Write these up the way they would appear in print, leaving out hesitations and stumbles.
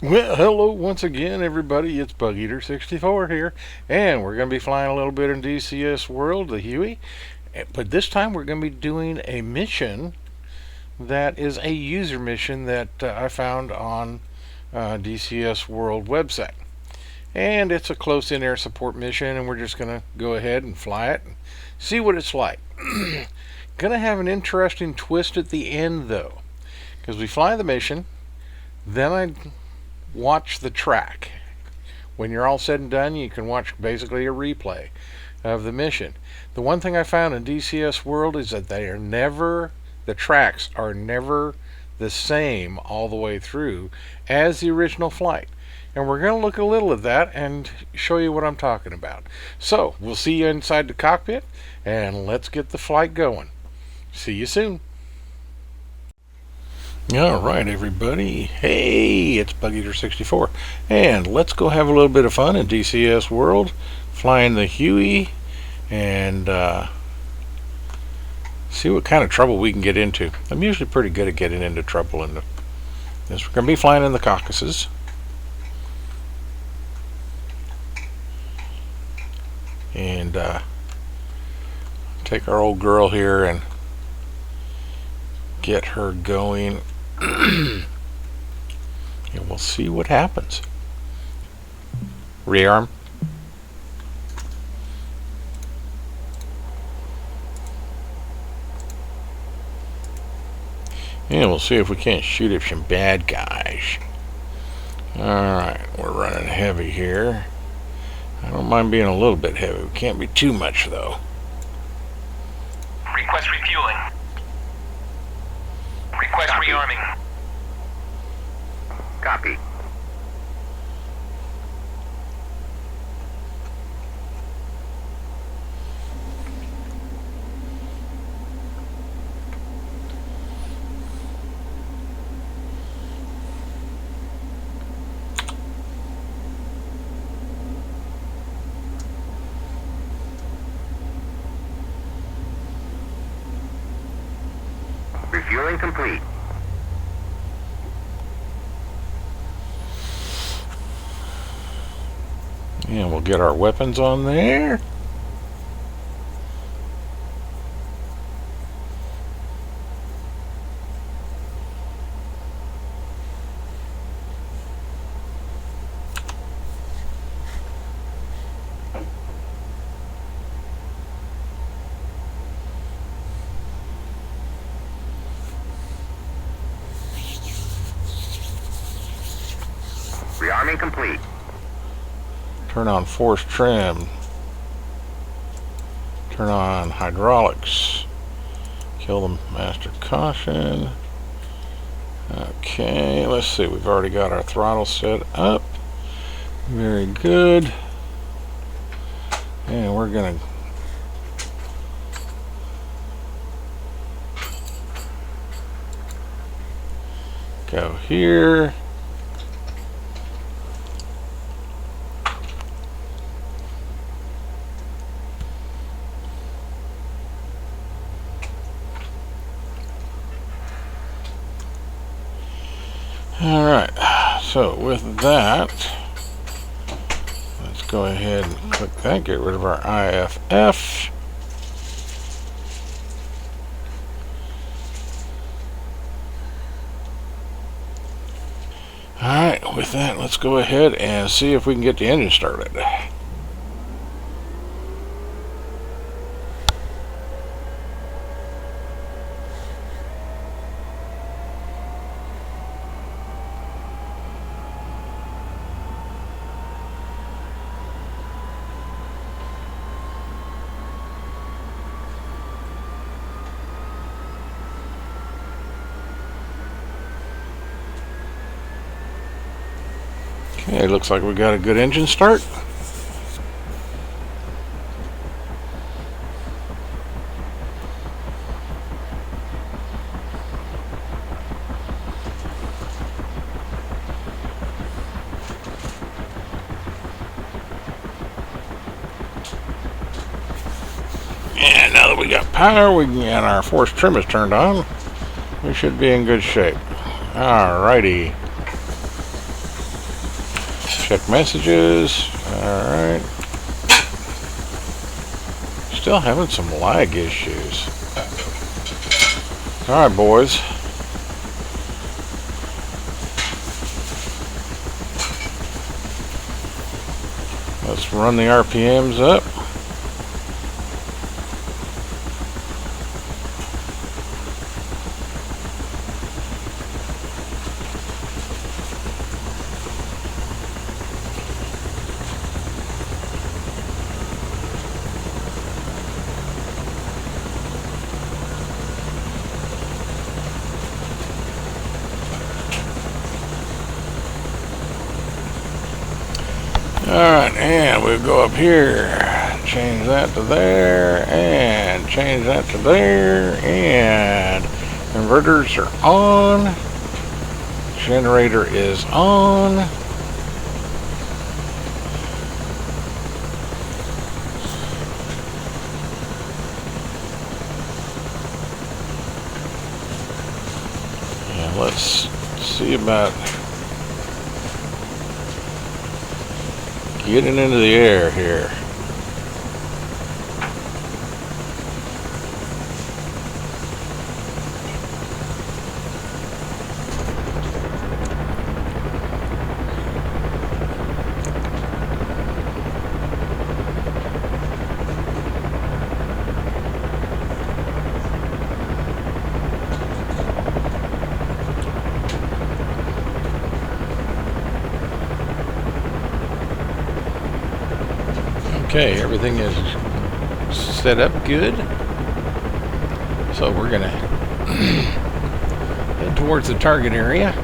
Well, hello once again, everybody. It's Bug Eater 64 here, and we're going to be flying a little bit in DCS World, the Huey. But this time we're going to be doing a mission that is a user mission that I found on DCS World website. And it's a close in air support mission, and we're just going to go ahead and fly it and see what it's like. Going to have an interesting twist at the end, though, because we fly the mission, then I watch the track. When you're all said and done, you can watch basically a replay of the mission. The one thing I found in DCS World is that the tracks are never the same all the way through as the original flight. And we're going to look a little at that and show you what I'm talking about. So, we'll see you inside the cockpit, and let's get the flight going. See you soon. Alright, everybody. Hey, it's Bug Eater 64, and let's go have a little bit of fun in DCS World, flying the Huey, and see what kind of trouble we can get into. I'm usually pretty good at getting into trouble in this. We're going to be flying in the Caucasus. And take our old girl here and get her going. And we'll see what happens. Rearm. And we'll see if we can't shoot at some bad guys. Alright, we're running heavy here. I don't mind being a little bit heavy. We can't be too much, though. Request refueling. Request rearming. Copy. Refueling complete. And we'll get our weapons on there. Rearming complete. Turn on force trim. Turn on hydraulics. Kill the master caution. Okay, let's see. We've already got our throttle set up. Very good. And we're going to go here. Alright, so with that, let's go ahead and click that, get rid of our IFF. Alright, with that, let's go ahead and see if we can get the engine started. Okay, looks like we got a good engine start. And now that we got power, and our force trim is turned on, we should be in good shape. Alrighty. Check messages. Alright. Still having some lag issues. Alright, boys. Let's run the RPMs up. Alright, and we'll go up here, change that to there, and change that to there, and inverters are on, generator is on. And let's see about getting into the air here. Okay, everything is set up good. So we're gonna head towards the target area.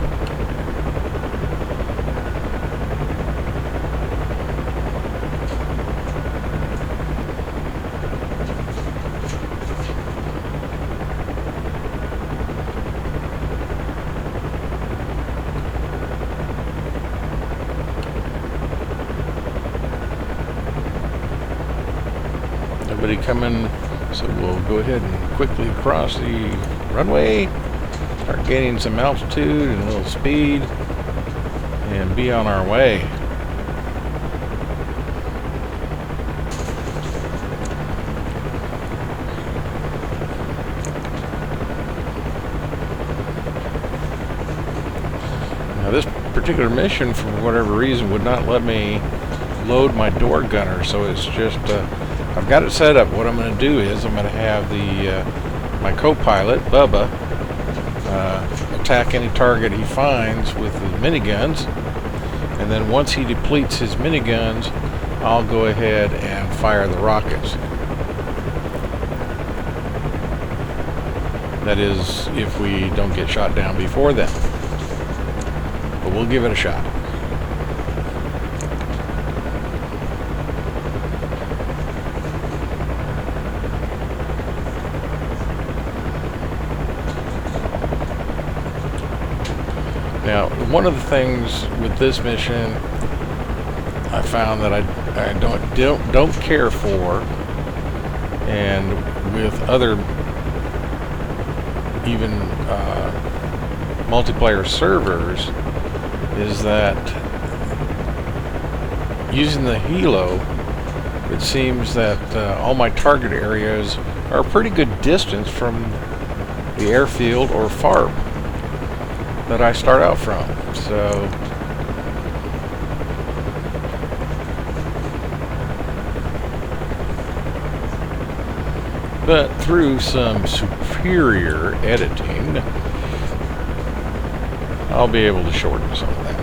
Nobody coming, so we'll go ahead and quickly cross the runway, start gaining some altitude and a little speed, and be on our way. Now this particular mission, for whatever reason, would not let me load my door gunner, so it's just I've got it set up. What I'm going to do is I'm going to have the my co-pilot Bubba attack any target he finds with the miniguns, and then once he depletes his miniguns, I'll go ahead and fire the rockets. That is, if we don't get shot down before then. But we'll give it a shot. Now, one of the things with this mission I found that I don't care for, and with other even multiplayer servers, is that using the helo, it seems that all my target areas are a pretty good distance from the airfield or FARP that I start out from. So but through some superior editing, I'll be able to shorten some of that.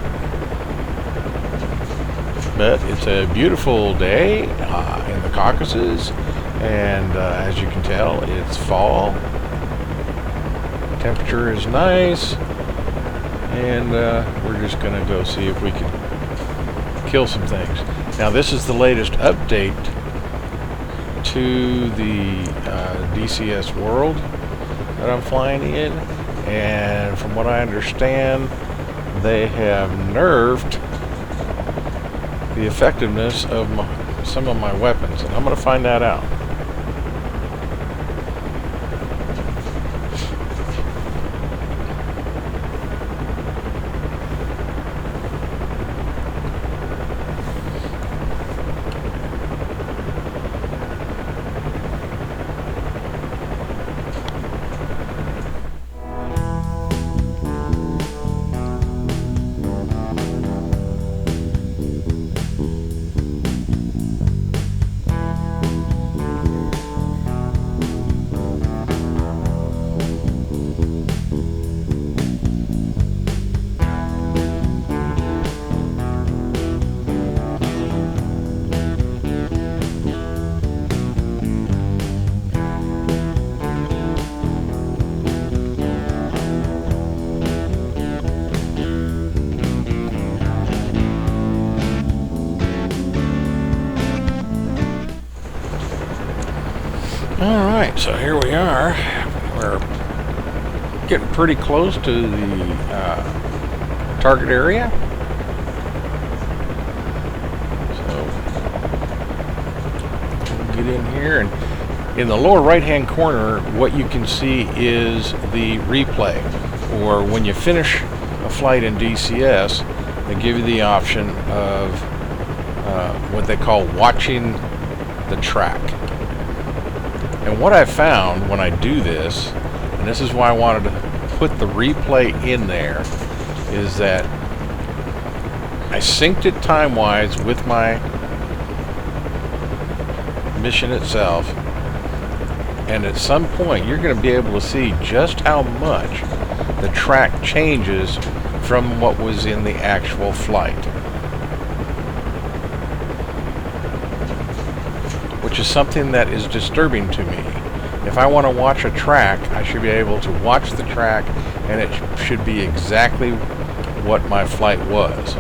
But it's a beautiful day in the Caucasus, and as you can tell, it's fall. Temperature is nice. And we're just going to go see if we can kill some things. Now, this is the latest update to the DCS World that I'm flying in. And from what I understand, they have nerfed the effectiveness of some of my weapons. And I'm going to find that out. Alright, so here we are. We're getting pretty close to the target area. So we'll get in here, and in the lower right hand corner what you can see is the replay, or when you finish a flight in DCS they give you the option of what they call watching the track. And what I found when I do this, and this is why I wanted to put the replay in there, is that I synced it time-wise with my mission itself, and at some point you're going to be able to see just how much the track changes from what was in the actual flight, which is something that is disturbing to me. If I want to watch a track, I should be able to watch the track, and it should be exactly what my flight was.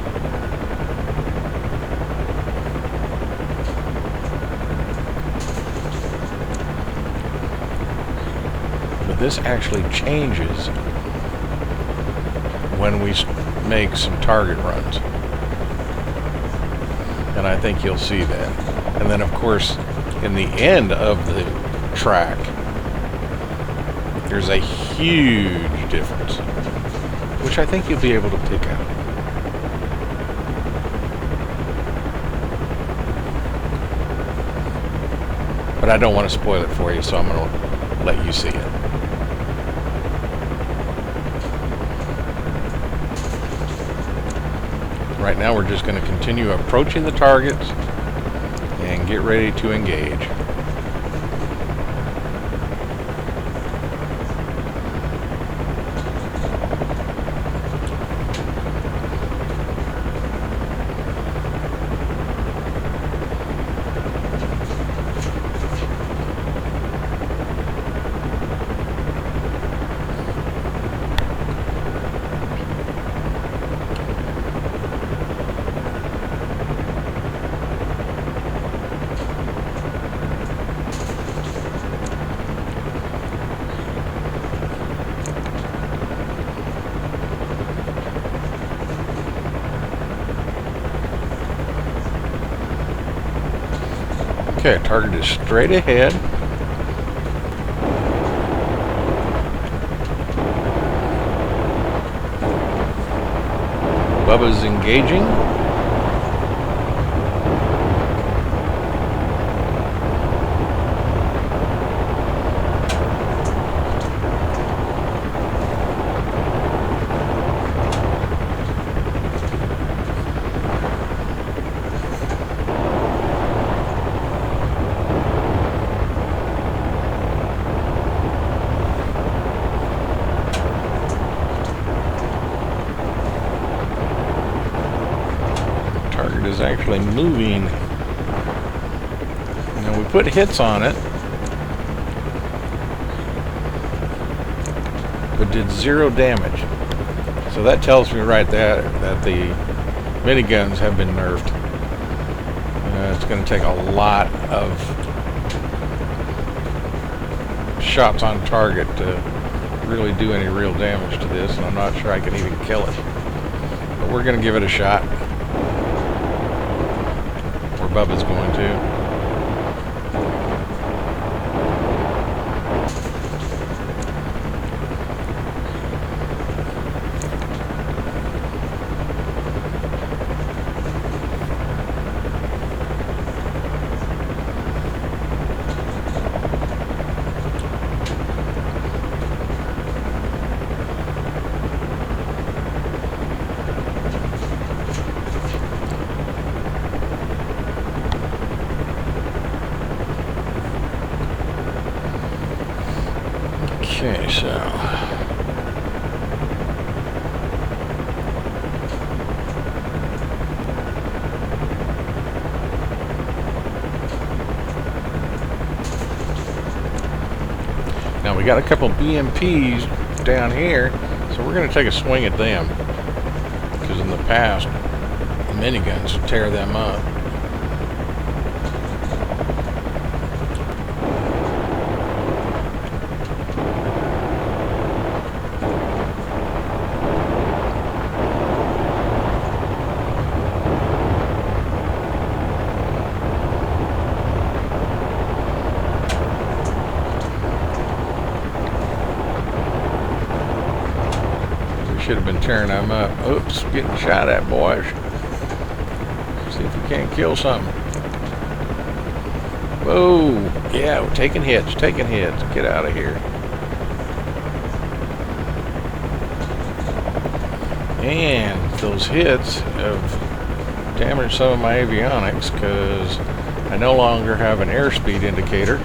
But this actually changes when we make some target runs, and I think you'll see that. And then of course in the end of the track there's a huge difference, which I think you'll be able to pick out. But I don't want to spoil it for you, so I'm going to let you see it. Right now we're just going to continue approaching the targets and get ready to engage. Okay, target is straight ahead. Bubba's engaging. Is actually moving. Now we put hits on it, but did 0 damage. So that tells me right there that the miniguns have been nerfed. It's going to take a lot of shots on target to really do any real damage to this, and I'm not sure I can even kill it. But we're going to give it a shot. Bubba's going to. Okay, so now we got a couple BMPs down here, so we're going to take a swing at them, because in the past the miniguns would tear them up. should have been tearing them up. Oops, getting shot at, boys. See if we can't kill something. Whoa, yeah, we're taking hits, Get out of here. And those hits have damaged some of my avionics because I no longer have an airspeed indicator.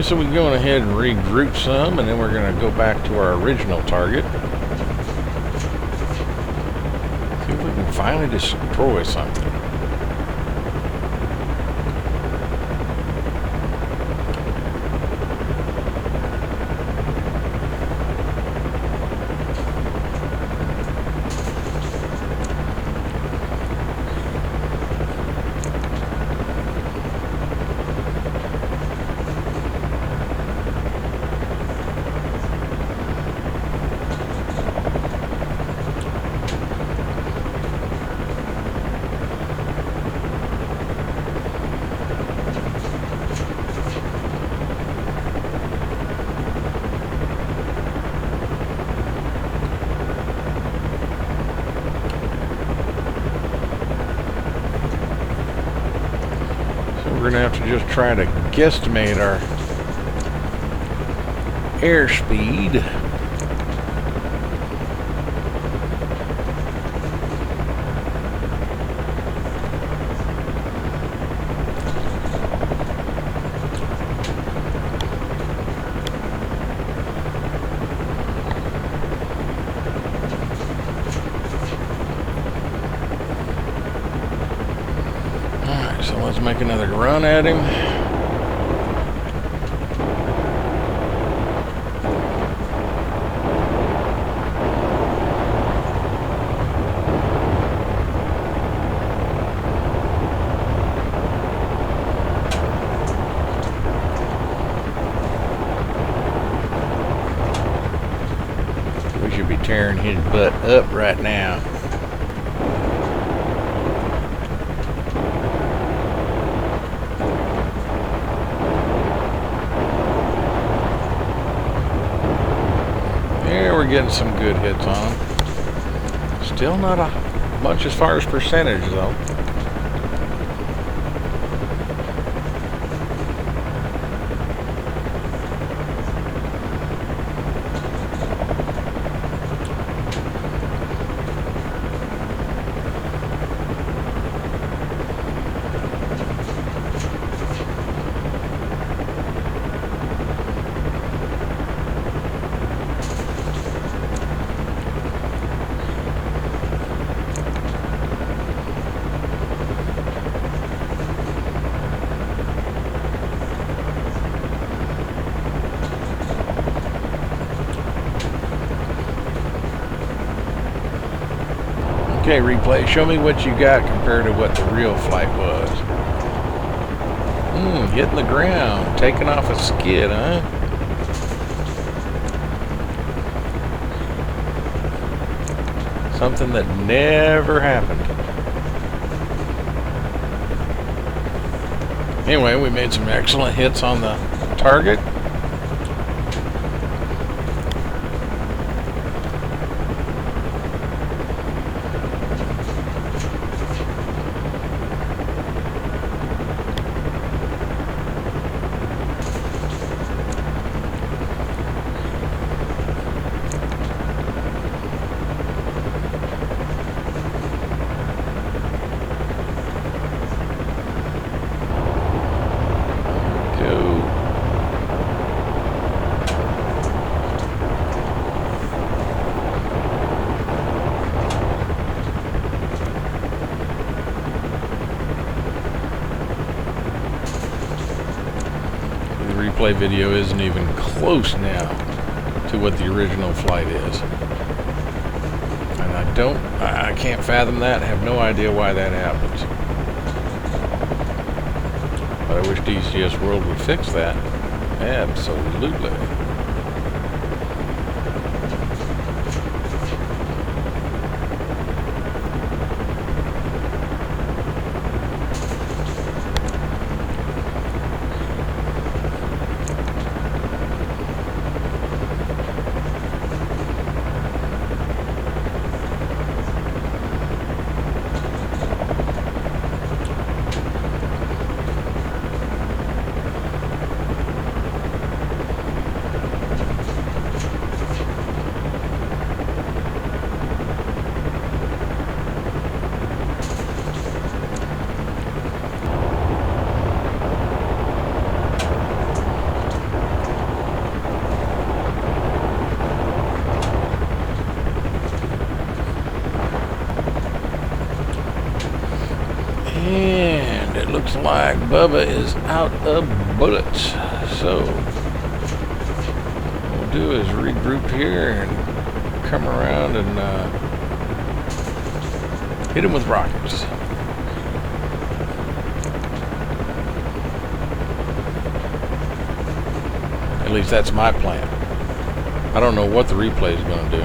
So we're going ahead and regroup some, and then we're going to go back to our original target. See if we can finally destroy something. We're going to have to just try to guesstimate our airspeed. So let's make another run at him. We should be tearing his butt up right now. We're getting some good hits on them. Still not much as far as percentage though. Okay, replay. Show me what you got compared to what the real flight was. Hitting the ground, taking off a skid, huh? Something that never happened. Anyway, we made some excellent hits on the target. Replay video isn't even close now to what the original flight is. And I can't fathom that. I have no idea why that happens. But I wish DCS World would fix that. Absolutely. And it looks like Bubba is out of bullets. So what we'll do is regroup here and come around and hit him with rockets. At least that's my plan. I don't know what the replay is going to do,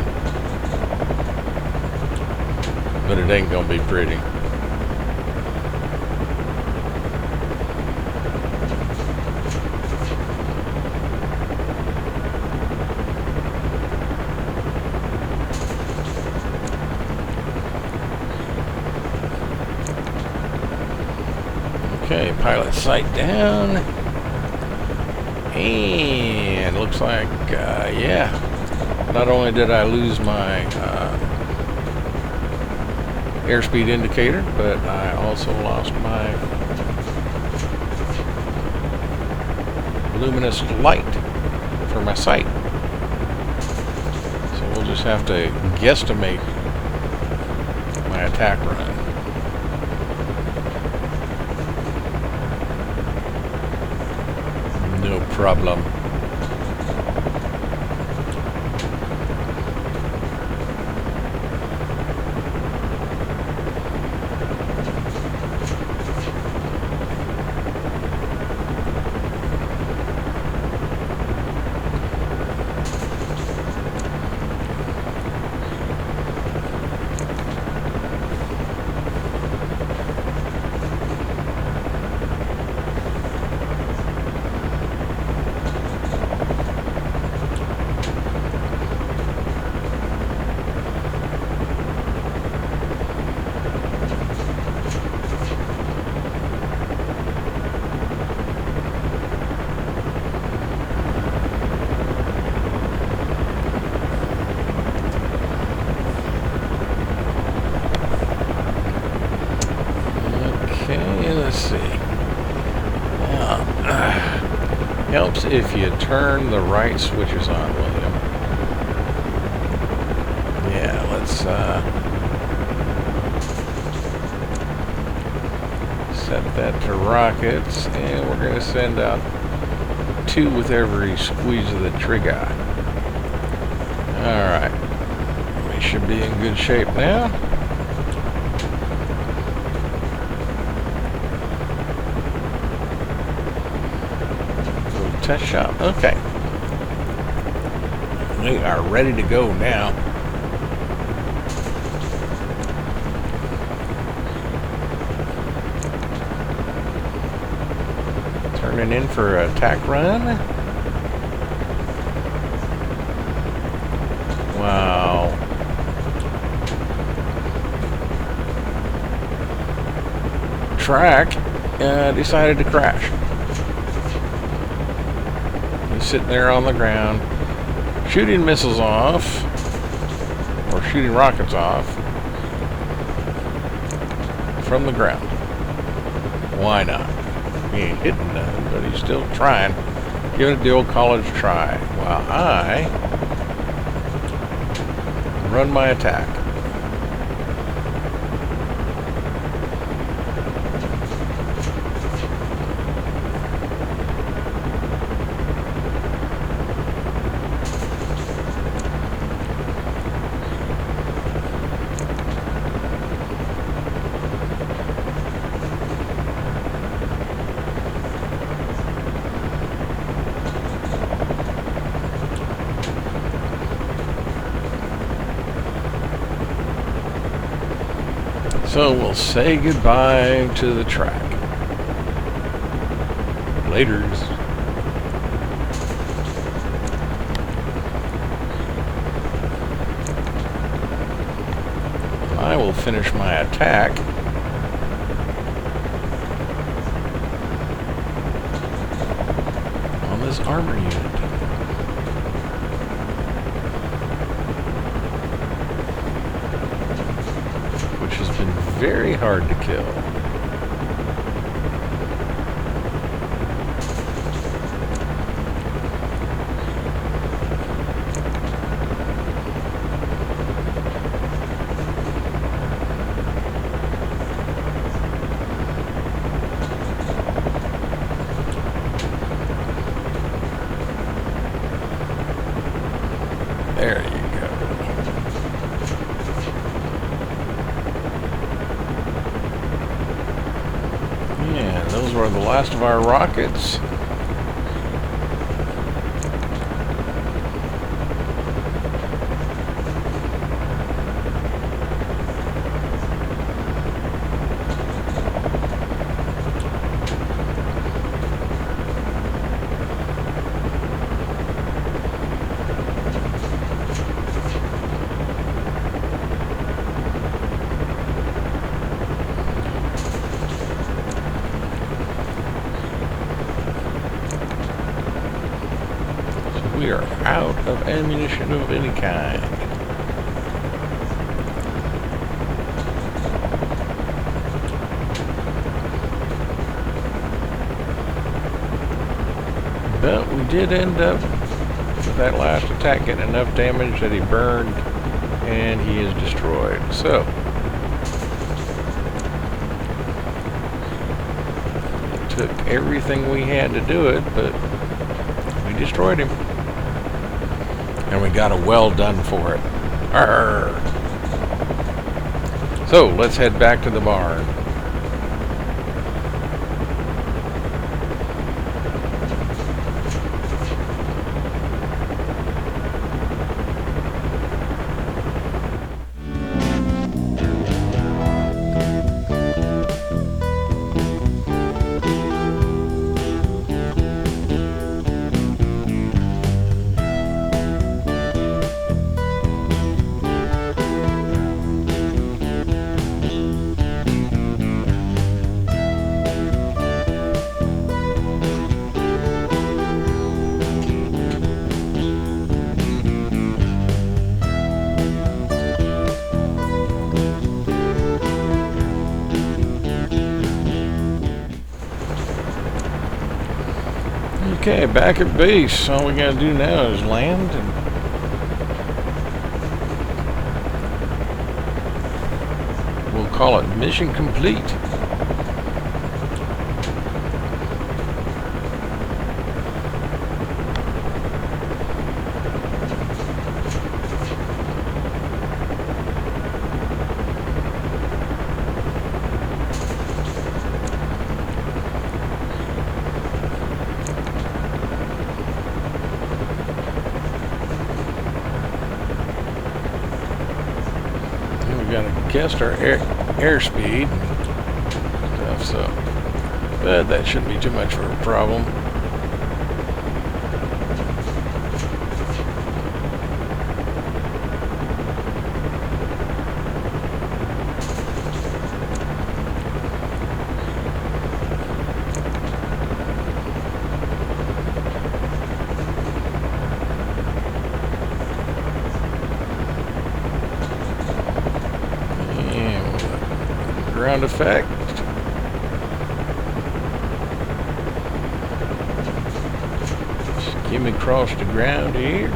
but it ain't going to be pretty. Okay, pilot sight down. And looks like, yeah, not only did I lose my airspeed indicator, but I also lost my luminous light for my sight. So we'll just have to guesstimate my attack run. No problem. Let's see. Now, helps if you turn the right switches on, William. Yeah, let's set that to rockets, and we're going to send out 2 with every squeeze of the trigger. Alright. We should be in good shape now. Test shot. Okay. We are ready to go now. Turning in for a attack run. Wow. Track decided to crash. Sitting there on the ground, shooting missiles off, or shooting rockets off from the ground. Why not? He ain't hitting nothing, but he's still trying, giving it the old college try, while I run my attack. So we'll say goodbye to the track. Laters. I will finish my attack. On this armor unit. Which has been very hard to kill. There you go. Yeah, those were the last of our rockets. We are out of ammunition of any kind. But we did end up with that last attack getting enough damage that he burned and he is destroyed. So it took everything we had to do it, but we destroyed him. And we got a well done for it. Arrgh. So let's head back to the barn. Okay, back at base. All we gotta do now is land and we'll call it mission complete. Gotta guess our airspeed and stuff, so but that shouldn't be too much of a problem. Ground effect. Skim across the ground here.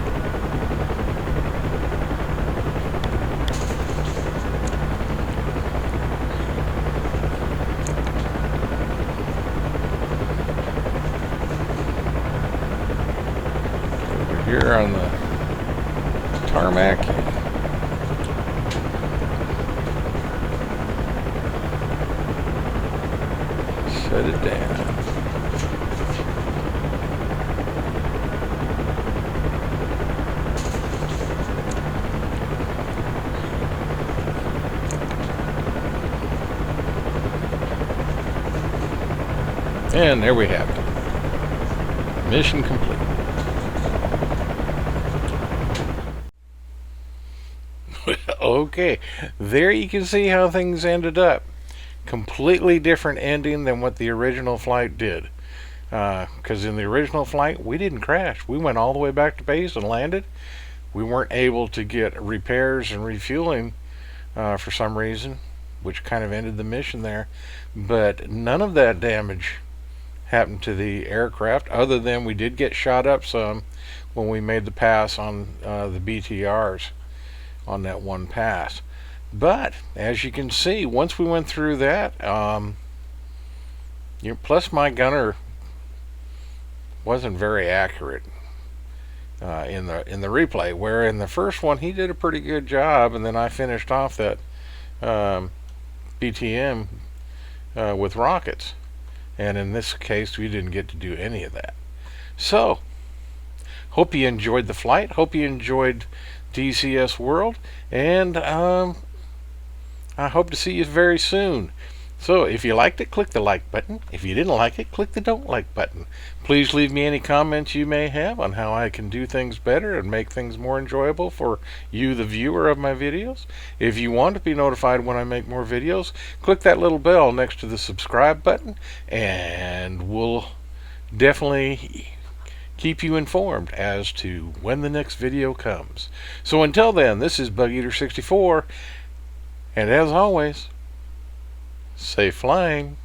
Over here on the tarmac. Set it down. And there we have it. Mission complete. Okay, there you can see how things ended up. Completely different ending than what the original flight did. Because in the original flight, we didn't crash. We went all the way back to base and landed. We weren't able to get repairs and refueling for some reason, which kind of ended the mission there. But none of that damage happened to the aircraft, other than we did get shot up some when we made the pass on the BTRs on that one pass. But as you can see, once we went through that, plus my gunner wasn't very accurate in the replay, where in the first one he did a pretty good job, and then I finished off that BTM with rockets, and in this case we didn't get to do any of that. So hope you enjoyed the flight, hope you enjoyed DCS World, and I hope to see you very soon. So if you liked it, click the like button. If you didn't like it, click the don't like button. Please leave me any comments you may have on how I can do things better and make things more enjoyable for you, the viewer of my videos. If you want to be notified when I make more videos, click that little bell next to the subscribe button, and we'll definitely keep you informed as to when the next video comes. So until then, this is BugEater64, and as always, safe flying.